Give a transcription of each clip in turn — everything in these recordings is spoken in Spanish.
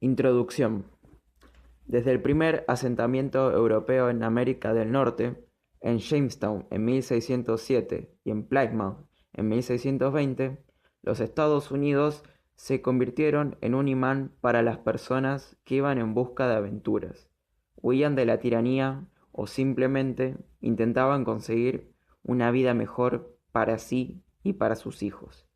Introducción. Desde el primer asentamiento europeo en América del Norte, en Jamestown en 1607 y en Plymouth en 1620, los Estados Unidos se convirtieron en un imán para las personas que iban en busca de aventuras, huían de la tiranía o simplemente intentaban conseguir una vida mejor para sí y para sus hijos.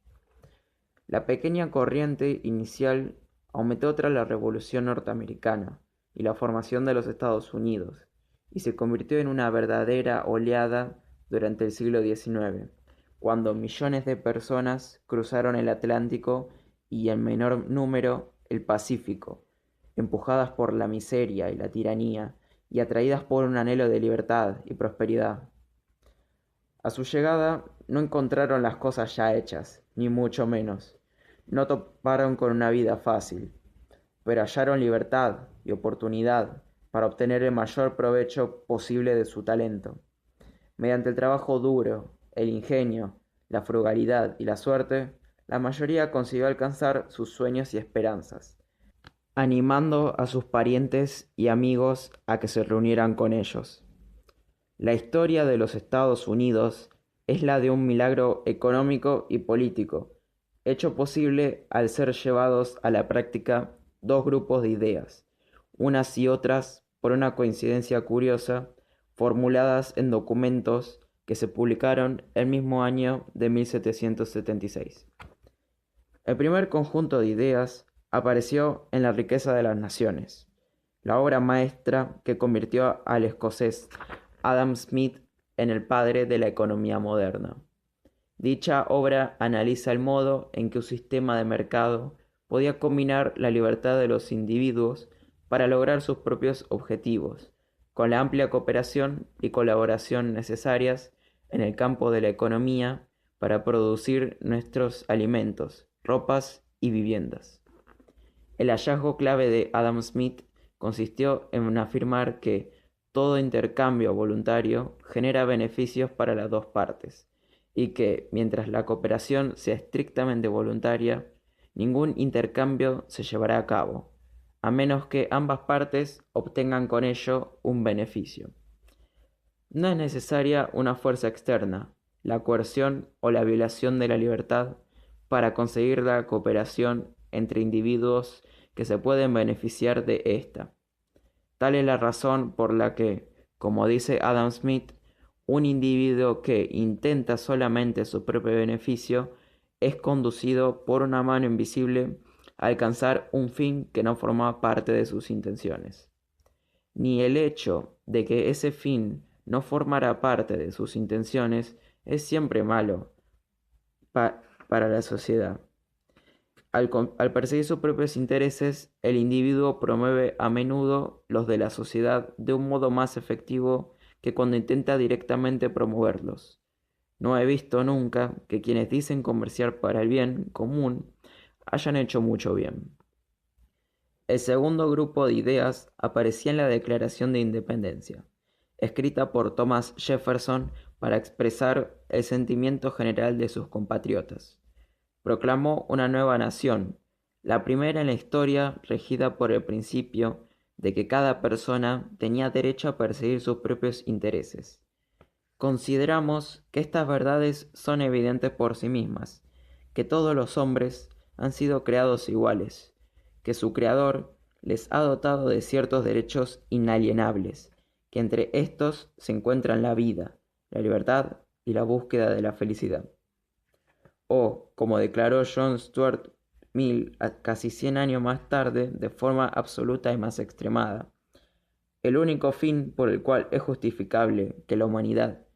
La pequeña corriente inicial aumentó tras la Revolución Norteamericana y la formación de los Estados Unidos, y se convirtió en una verdadera oleada durante el siglo XIX, cuando millones de personas cruzaron el Atlántico y en menor número el Pacífico, empujadas por la miseria y la tiranía y atraídas por un anhelo de libertad y prosperidad. A su llegada no encontraron las cosas ya hechas, ni mucho menos. No toparon con una vida fácil, pero hallaron libertad y oportunidad para obtener el mayor provecho posible de su talento. Mediante el trabajo duro, el ingenio, la frugalidad y la suerte, la mayoría consiguió alcanzar sus sueños y esperanzas, animando a sus parientes y amigos a que se reunieran con ellos. La historia de los Estados Unidos es la de un milagro económico y político, hecho posible al ser llevados a la práctica dos grupos de ideas, unas y otras, por una coincidencia curiosa, formuladas en documentos que se publicaron el mismo año de 1776. El primer conjunto de ideas apareció en La riqueza de las naciones, la obra maestra que convirtió al escocés Adam Smith en el padre de la economía moderna. Dicha obra analiza el modo en que un sistema de mercado podía combinar la libertad de los individuos para lograr sus propios objetivos, con la amplia cooperación y colaboración necesarias en el campo de la economía para producir nuestros alimentos, ropas y viviendas. El hallazgo clave de Adam Smith consistió en afirmar que todo intercambio voluntario genera beneficios para las dos partes, y que, mientras la cooperación sea estrictamente voluntaria, ningún intercambio se llevará a cabo, a menos que ambas partes obtengan con ello un beneficio. No es necesaria una fuerza externa, la coerción o la violación de la libertad, para conseguir la cooperación entre individuos que se pueden beneficiar de esta. Tal es la razón por la que, como dice Adam Smith, un individuo que intenta solamente su propio beneficio es conducido por una mano invisible a alcanzar un fin que no forma parte de sus intenciones. Ni el hecho de que ese fin no formara parte de sus intenciones es siempre malo para la sociedad. Al perseguir sus propios intereses, el individuo promueve a menudo los de la sociedad de un modo más efectivo que cuando intenta directamente promoverlos. No he visto nunca que quienes dicen comerciar para el bien común hayan hecho mucho bien. El segundo grupo de ideas aparecía en la Declaración de Independencia, escrita por Thomas Jefferson para expresar el sentimiento general de sus compatriotas. Proclamó una nueva nación, la primera en la historia regida por el principio de que cada persona tenía derecho a perseguir sus propios intereses. Consideramos que estas verdades son evidentes por sí mismas, que todos los hombres han sido creados iguales, que su Creador les ha dotado de ciertos derechos inalienables, que entre estos se encuentran la vida, la libertad y la búsqueda de la felicidad. O, como declaró John Stuart Mill casi 100 años más tarde, de forma absoluta y más extremada, el único fin por el cual es justificable que la humanidad,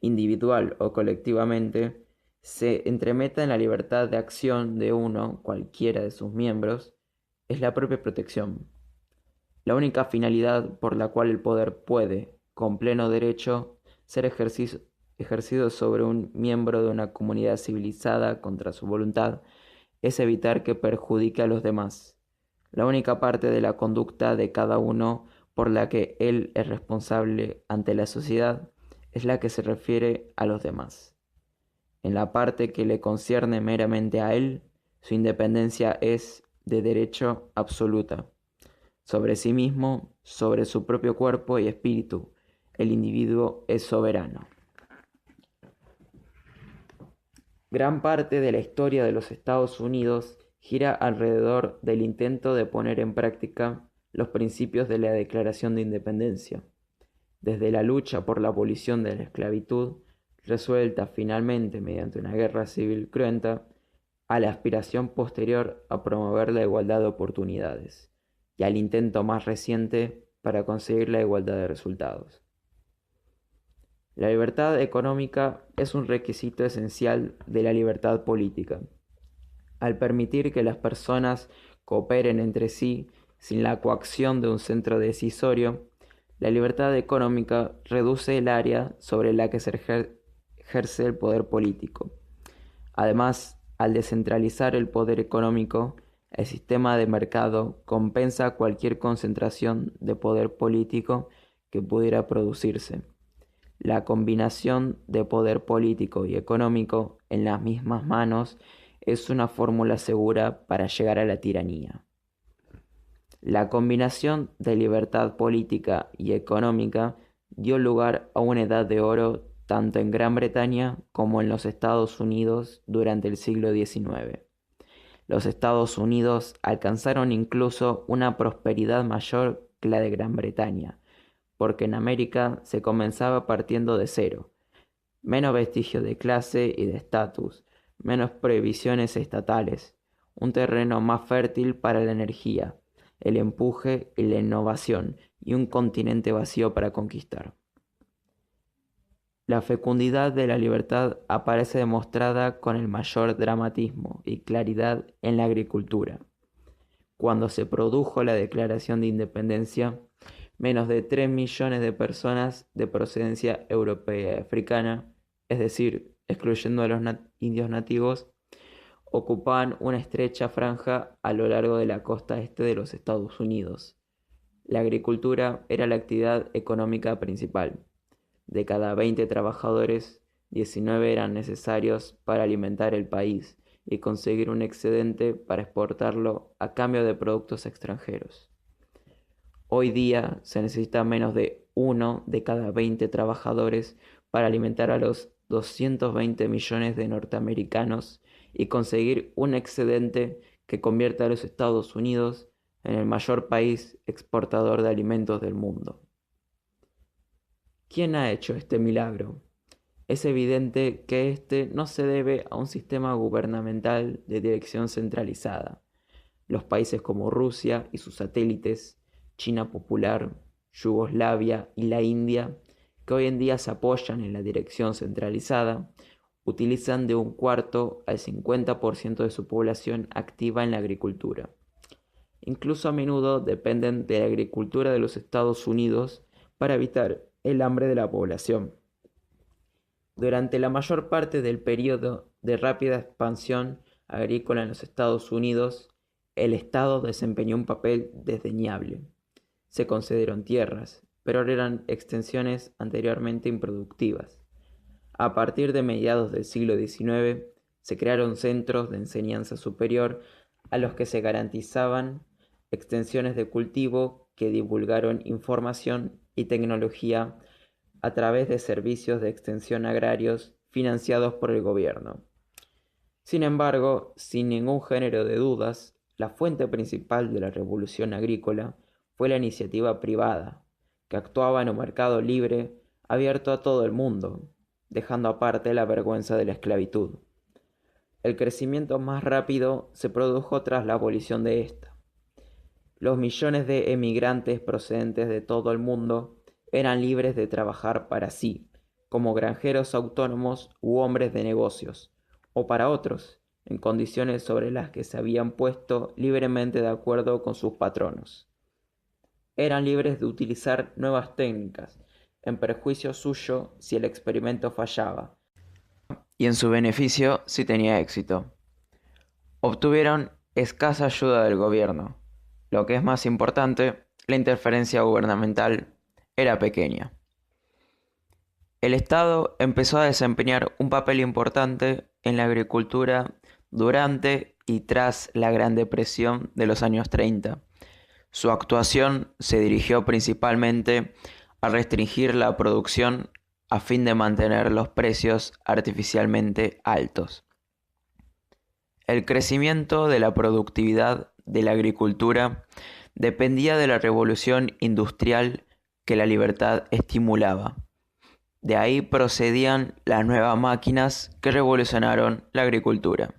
individual o colectivamente, se entremeta en la libertad de acción de uno, cualquiera de sus miembros, es la propia protección. La única finalidad por la cual el poder puede, con pleno derecho, ser ejercido sobre un miembro de una comunidad civilizada contra su voluntad es evitar que perjudique a los demás. La única parte de la conducta de cada uno por la que él es responsable ante la sociedad es la que se refiere a los demás. En la parte que le concierne meramente a él, su independencia es de derecho absoluta. sobre sí mismo, sobre su propio cuerpo y espíritu. El individuo es soberano. Gran parte de la historia de los Estados Unidos gira alrededor del intento de poner en práctica los principios de la Declaración de Independencia, desde la lucha por la abolición de la esclavitud, resuelta finalmente mediante una guerra civil cruenta, a la aspiración posterior a promover la igualdad de oportunidades, y al intento más reciente para conseguir la igualdad de resultados. La libertad económica es un requisito esencial de la libertad política. Al permitir que las personas cooperen entre sí sin la coacción de un centro decisorio, la libertad económica reduce el área sobre la que se ejerce el poder político. Además, al descentralizar el poder económico, el sistema de mercado compensa cualquier concentración de poder político que pudiera producirse. La combinación de poder político y económico en las mismas manos es una fórmula segura para llegar a la tiranía. La combinación de libertad política y económica dio lugar a una edad de oro tanto en Gran Bretaña como en los Estados Unidos durante el siglo XIX. Los Estados Unidos alcanzaron incluso una prosperidad mayor que la de Gran Bretaña, porque en América se comenzaba partiendo de cero, menos vestigios de clase y de estatus, menos prohibiciones estatales, un terreno más fértil para la energía, el empuje y la innovación, y un continente vacío para conquistar. La fecundidad de la libertad aparece demostrada con el mayor dramatismo y claridad en la agricultura. Cuando se produjo la Declaración de Independencia, menos de 3 millones de personas de procedencia europea y africana, es decir, excluyendo a los indios nativos, ocupaban una estrecha franja a lo largo de la costa este de los Estados Unidos. La agricultura era la actividad económica principal. De cada 20 trabajadores, 19 eran necesarios para alimentar el país y conseguir un excedente para exportarlo a cambio de productos extranjeros. Hoy día se necesita menos de 1 de cada 20 trabajadores para alimentar a los 220 millones de norteamericanos y conseguir un excedente que convierta a los Estados Unidos en el mayor país exportador de alimentos del mundo. ¿Quién ha hecho este milagro? Es evidente que este no se debe a un sistema gubernamental de dirección centralizada. Los países como Rusia y sus satélites, China Popular, Yugoslavia y la India, que hoy en día se apoyan en la dirección centralizada, utilizan de 1/4 al 50% de su población activa en la agricultura. Incluso a menudo dependen de la agricultura de los Estados Unidos para evitar el hambre de la población. Durante la mayor parte del periodo de rápida expansión agrícola en los Estados Unidos, el Estado desempeñó un papel desdeñable. Se concedieron tierras, pero eran extensiones anteriormente improductivas. A partir de mediados del siglo XIX, se crearon centros de enseñanza superior a los que se garantizaban extensiones de cultivo que divulgaron información y tecnología a través de servicios de extensión agrarios financiados por el gobierno. Sin embargo, sin ningún género de dudas, la fuente principal de la revolución agrícola fue la iniciativa privada, que actuaba en un mercado libre abierto a todo el mundo, dejando aparte la vergüenza de la esclavitud. El crecimiento más rápido se produjo tras la abolición de esta. Los millones de emigrantes procedentes de todo el mundo eran libres de trabajar para sí, como granjeros autónomos u hombres de negocios, o para otros, en condiciones sobre las que se habían puesto libremente de acuerdo con sus patronos. Eran libres de utilizar nuevas técnicas, en perjuicio suyo si el experimento fallaba, y en su beneficio si tenía éxito. Obtuvieron escasa ayuda del gobierno. Lo que es más importante, la interferencia gubernamental era pequeña. El Estado empezó a desempeñar un papel importante en la agricultura durante y tras la Gran Depresión de los años 30. Su actuación se dirigió principalmente a restringir la producción a fin de mantener los precios artificialmente altos. El crecimiento de la productividad de la agricultura dependía de la revolución industrial que la libertad estimulaba. De ahí procedían las nuevas máquinas que revolucionaron la agricultura.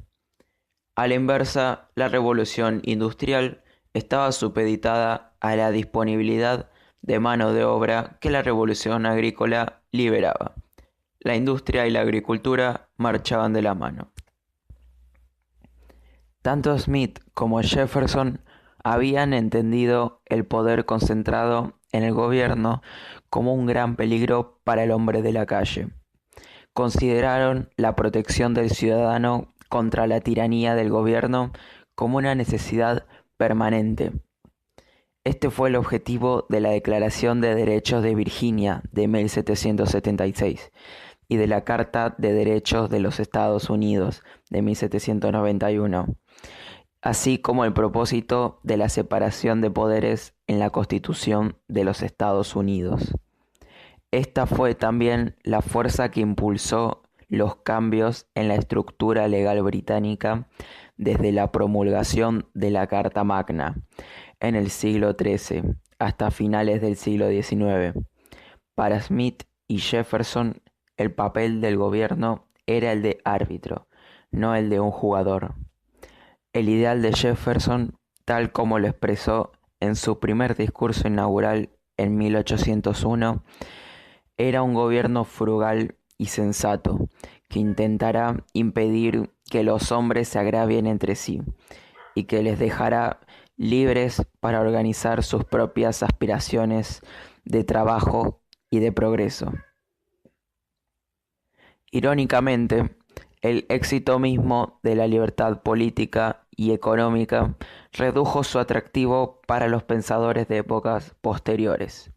A la inversa, la revolución industrial estaba supeditada a la disponibilidad de mano de obra que la revolución agrícola liberaba. La industria y la agricultura marchaban de la mano. Tanto Smith como Jefferson habían entendido el poder concentrado en el gobierno como un gran peligro para el hombre de la calle. Consideraron la protección del ciudadano contra la tiranía del gobierno como una necesidad permanente. Este fue el objetivo de la Declaración de Derechos de Virginia de 1776 y de la Carta de Derechos de los Estados Unidos de 1791, así como el propósito de la separación de poderes en la Constitución de los Estados Unidos. Esta fue también la fuerza que impulsó los cambios en la estructura legal británica desde la promulgación de la Carta Magna en el siglo XIII hasta finales del siglo XIX. Para Smith y Jefferson, el papel del gobierno era el de árbitro, no el de un jugador. El ideal de Jefferson, tal como lo expresó en su primer discurso inaugural en 1801, era un gobierno frugal y sensato, que intentará impedir que los hombres se agravien entre sí y que les dejará libres para organizar sus propias aspiraciones de trabajo y de progreso. Irónicamente, el éxito mismo de la libertad política y económica redujo su atractivo para los pensadores de épocas posteriores.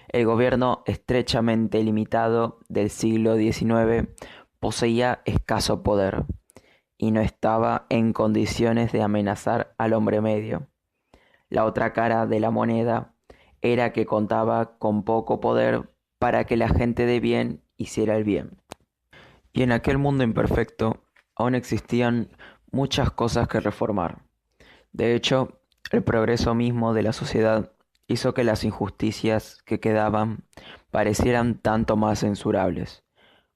El gobierno estrechamente limitado del siglo XIX poseía escaso poder y no estaba en condiciones de amenazar al hombre medio. La otra cara de la moneda era que contaba con poco poder para que la gente de bien hiciera el bien. Y en aquel mundo imperfecto aún existían muchas cosas que reformar. De hecho, el progreso mismo de la sociedad hizo que las injusticias que quedaban parecieran tanto más censurables.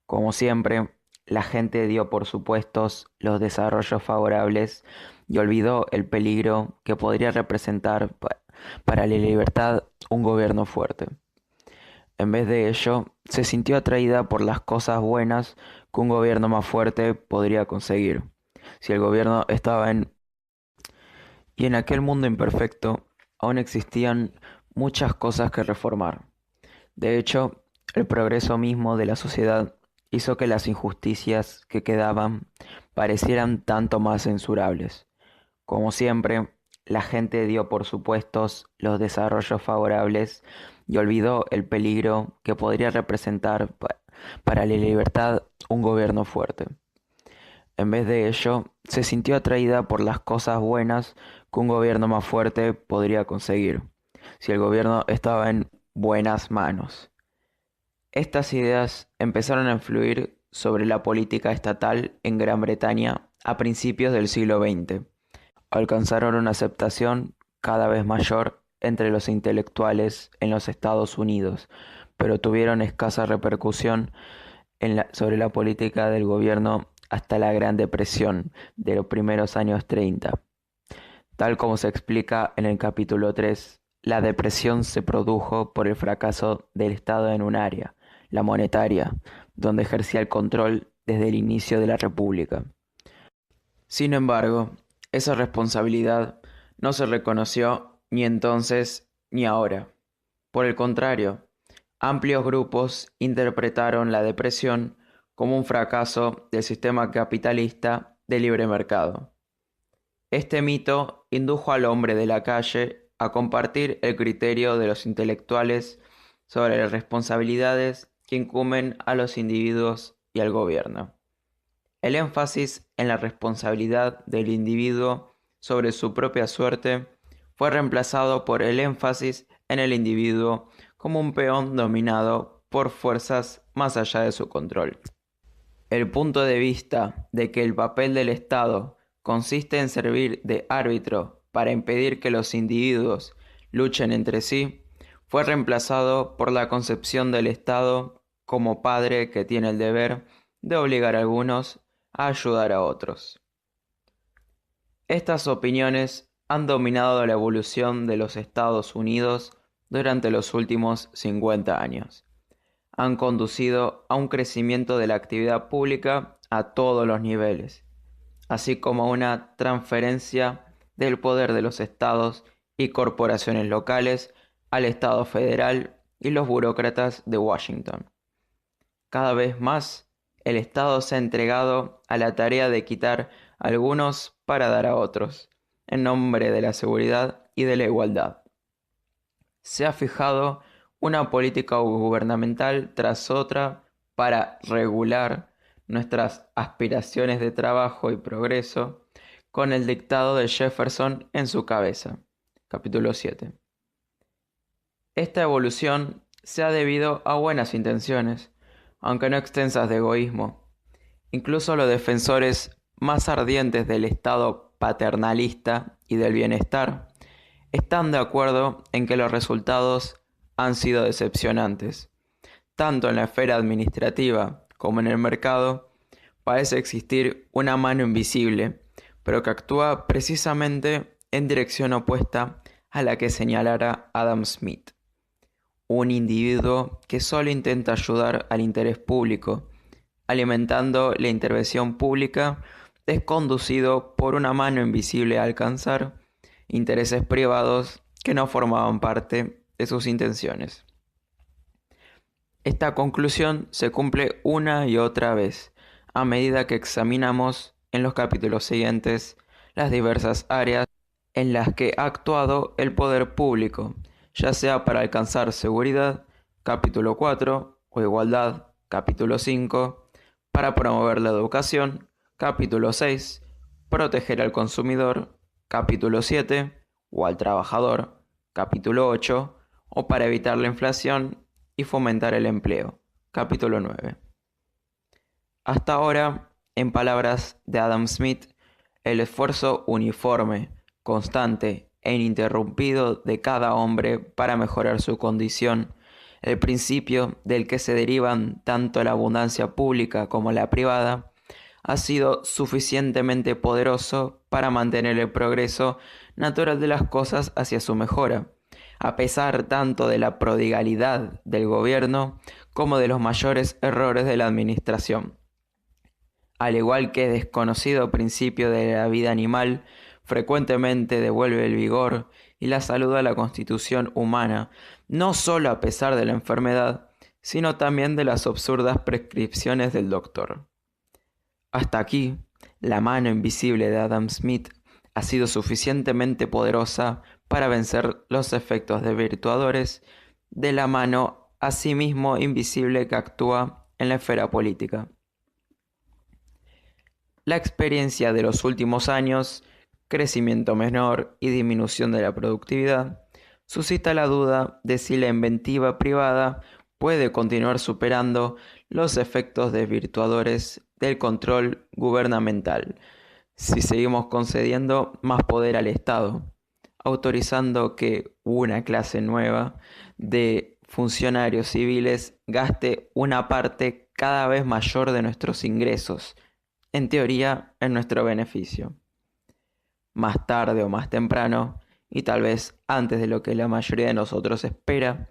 Como siempre, la gente dio por supuestos los desarrollos favorables y olvidó el peligro que podría representar para la libertad un gobierno fuerte. En vez de ello, se sintió atraída por las cosas buenas que un gobierno más fuerte podría conseguir, si el gobierno estaba en... Y en aquel mundo imperfecto aún existían muchas cosas que reformar. De hecho, el progreso mismo de la sociedad hizo que las injusticias que quedaban parecieran tanto más censurables. Como siempre, la gente dio por supuestos los desarrollos favorables y olvidó el peligro que podría representar para la libertad un gobierno fuerte. En vez de ello, se sintió atraída por las cosas buenas que un gobierno más fuerte podría conseguir, si el gobierno estaba en buenas manos. Estas ideas empezaron a influir sobre la política estatal en Gran Bretaña a principios del siglo XX. Alcanzaron una aceptación cada vez mayor entre los intelectuales en los Estados Unidos, pero tuvieron escasa repercusión sobre la política del gobierno hasta la Gran Depresión de los primeros años 30. Tal como se explica en el capítulo 3, la depresión se produjo por el fracaso del Estado en un área, la monetaria, donde ejercía el control desde el inicio de la República. Sin embargo, esa responsabilidad no se reconoció ni entonces ni ahora. Por el contrario, amplios grupos interpretaron la depresión como un fracaso del sistema capitalista de libre mercado. Este mito indujo al hombre de la calle a compartir el criterio de los intelectuales sobre las responsabilidades que incumben a los individuos y al gobierno. El énfasis en la responsabilidad del individuo sobre su propia suerte fue reemplazado por el énfasis en el individuo como un peón dominado por fuerzas más allá de su control. El punto de vista de que el papel del Estado consiste en servir de árbitro para impedir que los individuos luchen entre sí, fue reemplazado por la concepción del Estado como padre que tiene el deber de obligar a algunos a ayudar a otros. Estas opiniones han dominado la evolución de los Estados Unidos durante los últimos 50 años. Han conducido a un crecimiento de la actividad pública a todos los niveles, así como a una transferencia del poder de los estados y corporaciones locales al Estado federal y los burócratas de Washington. Cada vez más, el Estado se ha entregado a la tarea de quitar a algunos para dar a otros, en nombre de la seguridad y de la igualdad. Se ha fijado una política gubernamental tras otra para regular nuestras aspiraciones de trabajo y progreso, con el dictado de Jefferson en su cabeza. Capítulo 7. Esta evolución se ha debido a buenas intenciones, aunque no extensas de egoísmo. Incluso los defensores más ardientes del Estado paternalista y del bienestar están de acuerdo en que los resultados han sido decepcionantes. Tanto en la esfera administrativa como en el mercado, parece existir una mano invisible, pero que actúa precisamente en dirección opuesta a la que señalara Adam Smith. Un individuo que solo intenta ayudar al interés público, alimentando la intervención pública, es conducido por una mano invisible a alcanzar intereses privados que no formaban parte de sus intenciones. Esta conclusión se cumple una y otra vez a medida que examinamos en los capítulos siguientes las diversas áreas en las que ha actuado el poder público, ya sea para alcanzar seguridad, capítulo 4, o igualdad, capítulo 5, para promover la educación, capítulo 6, proteger al consumidor, capítulo 7, o al trabajador, capítulo 8, o para evitar la inflación y fomentar el empleo, capítulo 9. Hasta ahora, en palabras de Adam Smith, el esfuerzo uniforme, constante e ininterrumpido de cada hombre para mejorar su condición, el principio del que se derivan tanto la abundancia pública como la privada, ha sido suficientemente poderoso para mantener el progreso natural de las cosas hacia su mejora, a pesar tanto de la prodigalidad del gobierno como de los mayores errores de la administración. Al igual que el desconocido principio de la vida animal frecuentemente devuelve el vigor y la salud a la constitución humana, no solo a pesar de la enfermedad, sino también de las absurdas prescripciones del doctor. Hasta aquí, la mano invisible de Adam Smith ha sido suficientemente poderosa para vencer los efectos desvirtuadores de la mano asimismo invisible que actúa en la esfera política. La experiencia de los últimos años, crecimiento menor y disminución de la productividad, suscita la duda de si la inventiva privada puede continuar superando los efectos desvirtuadores del control gubernamental, si seguimos concediendo más poder al Estado, autorizando que una clase nueva de funcionarios civiles gaste una parte cada vez mayor de nuestros ingresos, en teoría en nuestro beneficio. Más tarde o más temprano, y tal vez antes de lo que la mayoría de nosotros espera,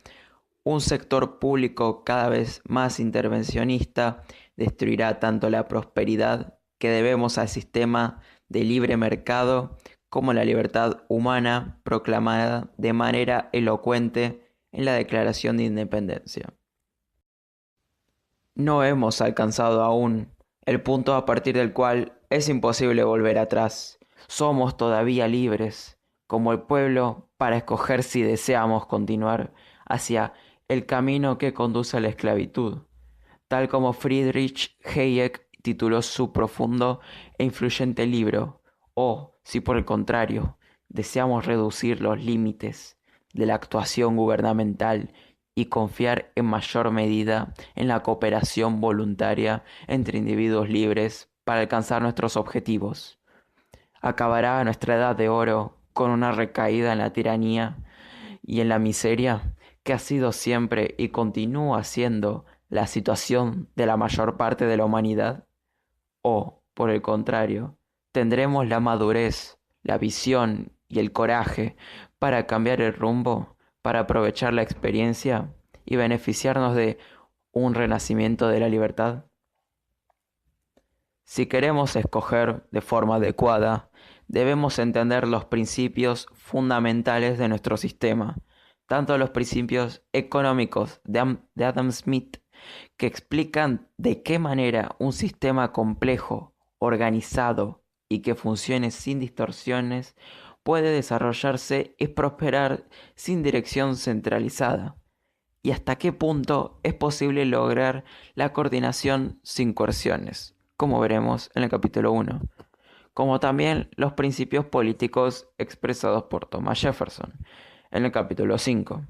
un sector público cada vez más intervencionista destruirá tanto la prosperidad que debemos al sistema de libre mercado como la libertad humana proclamada de manera elocuente en la Declaración de Independencia. No hemos alcanzado aún el punto a partir del cual es imposible volver atrás. Somos todavía libres, como el pueblo, para escoger si deseamos continuar hacia el camino que conduce a la esclavitud, tal como Friedrich Hayek tituló su profundo e influyente libro, o, si por el contrario, deseamos reducir los límites de la actuación gubernamental y confiar en mayor medida en la cooperación voluntaria entre individuos libres para alcanzar nuestros objetivos. ¿Acabará nuestra edad de oro con una recaída en la tiranía y en la miseria, que ha sido siempre y continúa siendo la situación de la mayor parte de la humanidad? ¿O, por el contrario, tendremos la madurez, la visión y el coraje para cambiar el rumbo, para aprovechar la experiencia y beneficiarnos de un renacimiento de la libertad? Si queremos escoger de forma adecuada, debemos entender los principios fundamentales de nuestro sistema, tanto los principios económicos de Adam Smith, que explican de qué manera un sistema complejo, organizado y que funcione sin distorsiones puede desarrollarse y prosperar sin dirección centralizada, y hasta qué punto es posible lograr la coordinación sin coerciones, como veremos en el capítulo 1, como también los principios políticos expresados por Thomas Jefferson en el capítulo 5.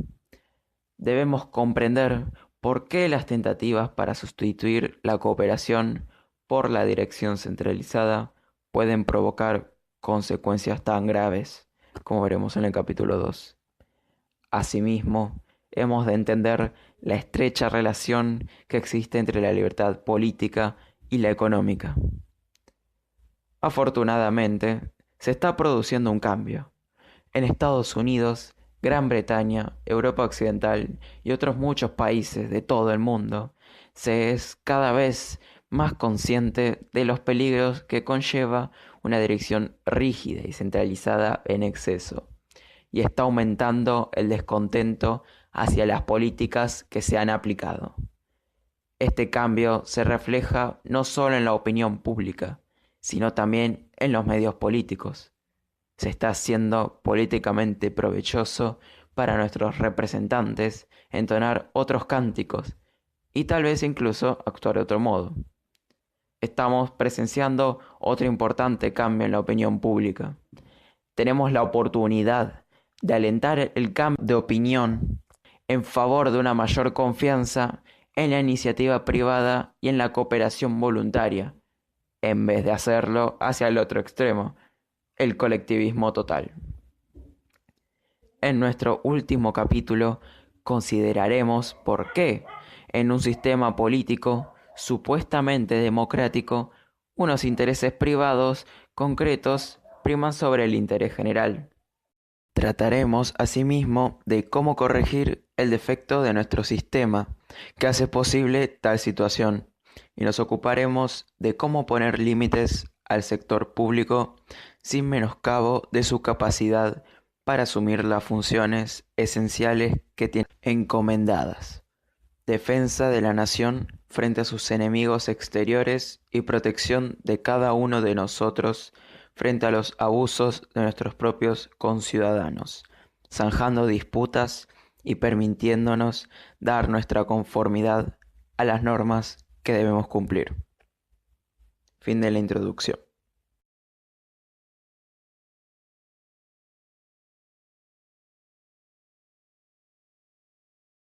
Debemos comprender por qué las tentativas para sustituir la cooperación por la dirección centralizada pueden provocar consecuencias tan graves, como veremos en el capítulo 2. Asimismo, hemos de entender la estrecha relación que existe entre la libertad política y la económica. Afortunadamente, se está produciendo un cambio. En Estados Unidos, Gran Bretaña, Europa Occidental y otros muchos países de todo el mundo, se es cada vez más consciente de los peligros que conlleva una dirección rígida y centralizada en exceso, y está aumentando el descontento hacia las políticas que se han aplicado. Este cambio se refleja no solo en la opinión pública, sino también en los medios políticos. Se está haciendo políticamente provechoso para nuestros representantes entonar otros cánticos y tal vez incluso actuar de otro modo. Estamos presenciando otro importante cambio en la opinión pública. Tenemos la oportunidad de alentar el cambio de opinión en favor de una mayor confianza en la iniciativa privada y en la cooperación voluntaria, en vez de hacerlo hacia el otro extremo, el colectivismo total. En nuestro último capítulo consideraremos por qué, en un sistema político supuestamente democrático, unos intereses privados concretos priman sobre el interés general. Trataremos asimismo de cómo corregir el defecto de nuestro sistema que hace posible tal situación, y nos ocuparemos de cómo poner límites al sector público sin menoscabo de su capacidad para asumir las funciones esenciales que tiene encomendadas: defensa de la nación frente a sus enemigos exteriores y protección de cada uno de nosotros frente a los abusos de nuestros propios conciudadanos, zanjando disputas y permitiéndonos dar nuestra conformidad a las normas que debemos cumplir. Fin de la introducción.